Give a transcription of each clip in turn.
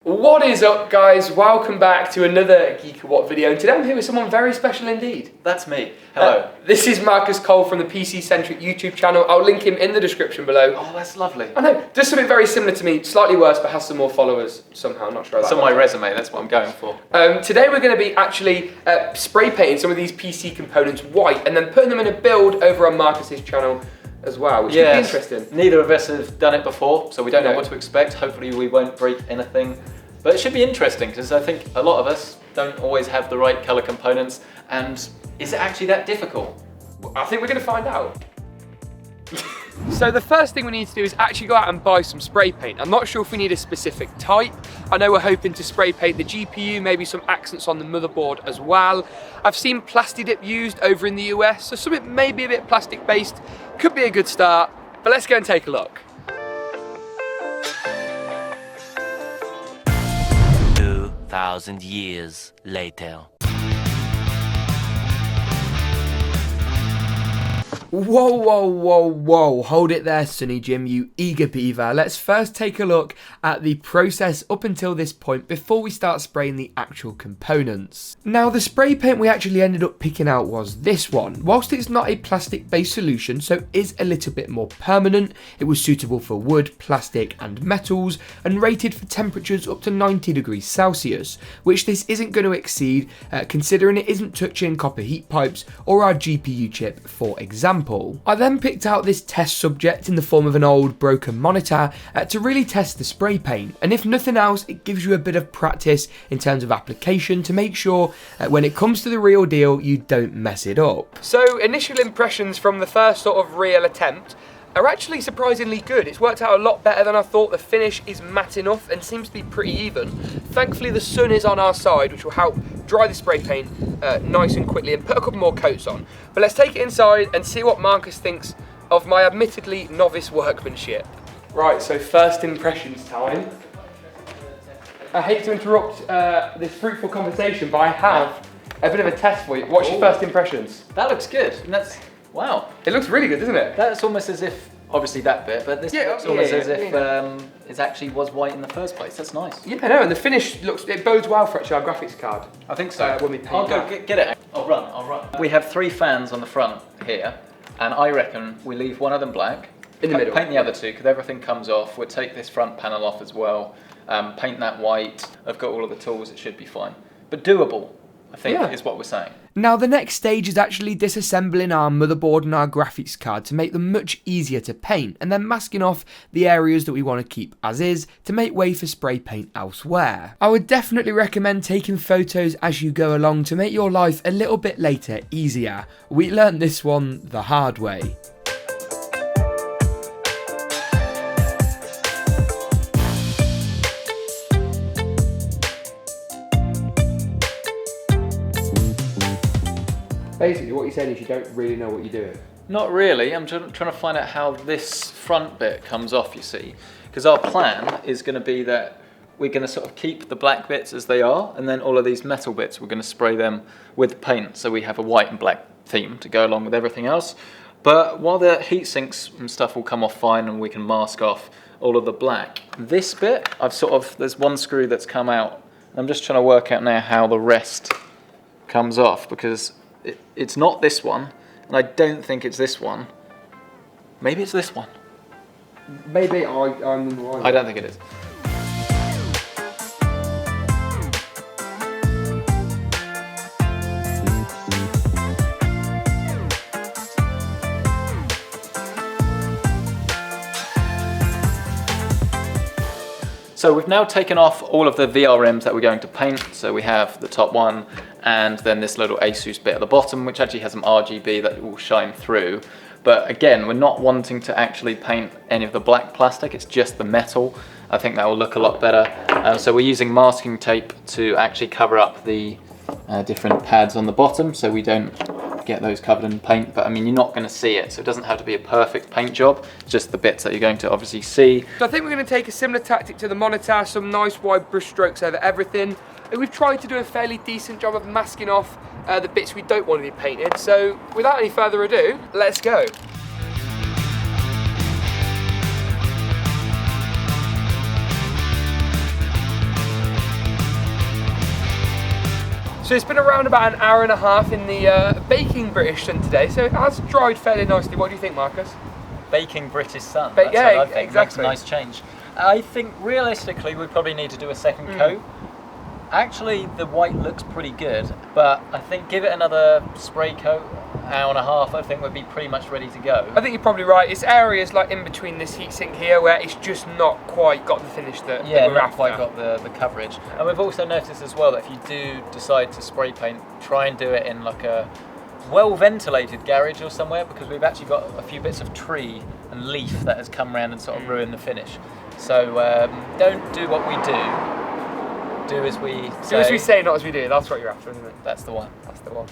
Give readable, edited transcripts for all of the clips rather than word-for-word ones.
What is up, guys? Welcome back to another GeekaWhat video, and today I'm here with someone very special indeed. That's me. Hello. This is Marcus Cole from the PC Centric YouTube channel. I'll link him in the description below. Oh, that's lovely. I know, does something very similar to me, slightly worse, but has some more followers somehow. I'm not sure. It's on my resume, that's what I'm going for. Today we're going to be actually spray painting some of these PC components white and then putting them in a build over on Marcus's channel as well, which could be interesting. Neither of us have done it before, so we don't know what to expect. Hopefully we won't break anything. But it should be interesting, because I think a lot of us don't always have the right colour components, and is it actually that difficult? I think we're going to find out. So the first thing we need to do is actually go out and buy some spray paint. I'm not sure if we need a specific type. I know we're hoping to spray paint the GPU, maybe some accents on the motherboard as well. I've seen Plasti Dip used over in the US, so something maybe a bit plastic based could be a good start, but let's go and take a look. 2,000 years later. Whoa, whoa, whoa, whoa, hold it there, Sonny Jim, you eager beaver. Let's first take a look at the process up until this point before we start spraying the actual components. Now, the spray paint we actually ended up picking out was this one. Whilst it's not a plastic-based solution, so is a little bit more permanent, it was suitable for wood, plastic and metals, and rated for temperatures up to 90 degrees Celsius, which this isn't going to exceed, considering it isn't touching copper heat pipes or our GPU chip, for example. I then picked out this test subject in the form of an old broken monitor to really test the spray paint, and if nothing else it gives you a bit of practice in terms of application to make sure when it comes to the real deal you don't mess it up. So initial impressions from the first sort of real attempt are actually surprisingly good. It's worked out a lot better than I thought. The finish is matte enough and seems to be pretty even. Thankfully the sun is on our side, which will help dry the spray paint nice and quickly and put a couple more coats on. But let's take it inside and see what Marcus thinks of my admittedly novice workmanship. Right, so first impressions time. I hate to interrupt this fruitful conversation, but I have a bit of a test for you. What's your first impressions? That looks good. And that's, wow. It looks really good, doesn't it? That's almost as if, obviously that bit, but this looks almost as if it actually was white in the first place. That's nice. Yeah, no, and the finish looks, it bodes well for actually our graphics card. I think so. When we paint I'll go get it. I'll run. We have 3 fans on the front here, and I reckon we leave one of them black. In the middle. Paint the other 2, because everything comes off. We'll take this front panel off as well. Paint that white. I've got all of the tools, it should be fine. But doable, I think, is what we're saying. Now the next stage is actually disassembling our motherboard and our graphics card to make them much easier to paint, and then masking off the areas that we want to keep as is to make way for spray paint elsewhere. I would definitely recommend taking photos as you go along to make your life a little bit later easier. We learned this one the hard way. Basically, what you're saying is you don't really know what you're doing. Not really. I'm trying to find out how this front bit comes off, you see. Because our plan is going to be that we're going to sort of keep the black bits as they are, and then all of these metal bits, we're going to spray them with paint, so we have a white and black theme to go along with everything else. But while the heat sinks and stuff will come off fine and we can mask off all of the black, this bit, there's one screw that's come out. I'm just trying to work out now how the rest comes off, because it's not this one, and I don't think it's this one. Maybe it's this one. Maybe I'm the one. I don't think it is. So we've now taken off all of the VRMs that we're going to paint. So we have the top one, and then this little ASUS bit at the bottom, which actually has some RGB that will shine through. But again, we're not wanting to actually paint any of the black plastic, it's just the metal. I think that will look a lot better. So we're using masking tape to actually cover up the different pads on the bottom, so we don't get those covered in paint. But I mean, you're not going to see it, so it doesn't have to be a perfect paint job, just the bits that you're going to obviously see. So I think we're going to take a similar tactic to the monitor, some nice wide brush strokes over everything. We've tried to do a fairly decent job of masking off the bits we don't want to be painted. So without any further ado, let's go. So it's been around about an hour and a half in the baking British sun today, so it has dried fairly nicely. What do you think, Marcus? Baking British sun. But yeah, what I think. exactly. Makes a nice change. I think realistically we probably need to do a second coat. Actually, the white looks pretty good, but I think give it another spray coat, hour and a half, I think we'd be pretty much ready to go. I think you're probably right. It's areas like in between this heatsink here where it's just not quite got the finish that we're not after. quite got the coverage. And we've also noticed as well that if you do decide to spray paint, try and do it in like a well-ventilated garage or somewhere, because we've actually got a few bits of tree and leaf that has come around and sort of ruined the finish. So don't do what we do. Do as we say. Do as we say, not as we do. That's what you're after, isn't it? That's the one. That's the one.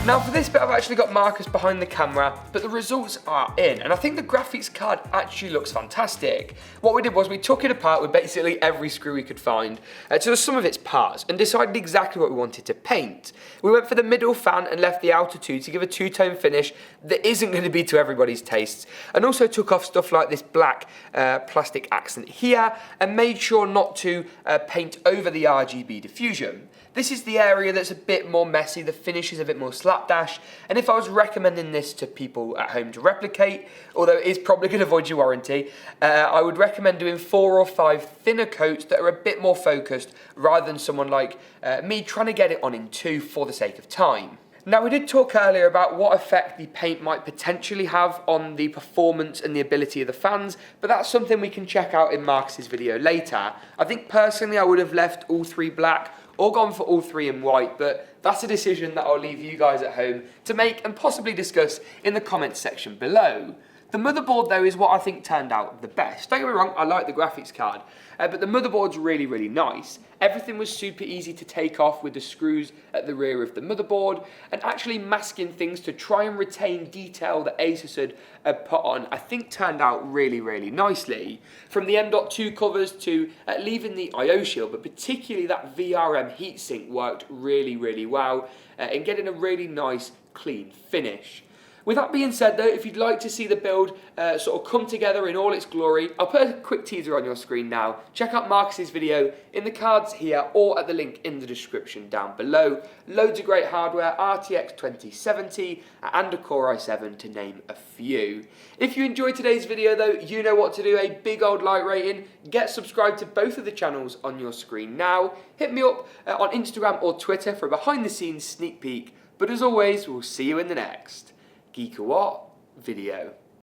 Now for this bit I've actually got Marcus behind the camera, but the results are in, and I think the graphics card actually looks fantastic. What we did was we took it apart with basically every screw we could find to the sum of its parts and decided exactly what we wanted to paint. We went for the middle fan and left the outer two to give a two-tone finish that isn't going to be to everybody's tastes, and also took off stuff like this black plastic accent here and made sure not to paint over the RGB diffusion. This is the area that's a bit more messy, the finish is a bit more slapdash, and if I was recommending this to people at home to replicate, although it is probably going to void your warranty, I would recommend doing 4 or 5 thinner coats that are a bit more focused, rather than someone like me trying to get it on in 2 for the sake of time. Now we did talk earlier about what effect the paint might potentially have on the performance and the ability of the fans, but that's something we can check out in Marcus's video later. I think personally I would have left all 3 black, or gone for all 3 in white, but that's a decision that I'll leave you guys at home to make and possibly discuss in the comments section below. The motherboard though is what I think turned out the best. Don't get me wrong, I like the graphics card, but the motherboard's really, really nice. Everything was super easy to take off with the screws at the rear of the motherboard, and actually masking things to try and retain detail that Asus had put on, I think turned out really, really nicely. From the M.2 covers to leaving the I/O shield, but particularly that VRM heatsink worked really, really well in getting a really nice, clean finish. With that being said though, if you'd like to see the build sort of come together in all its glory, I'll put a quick teaser on your screen now. Check out Marcus's video in the cards here or at the link in the description down below. Loads of great hardware, RTX 2070 and a Core i7 to name a few. If you enjoyed today's video though, you know what to do, a big old like rating, get subscribed to both of the channels on your screen now. Hit me up on Instagram or Twitter for a behind the scenes sneak peek, but as always, we'll see you in the next GeekaWhat video.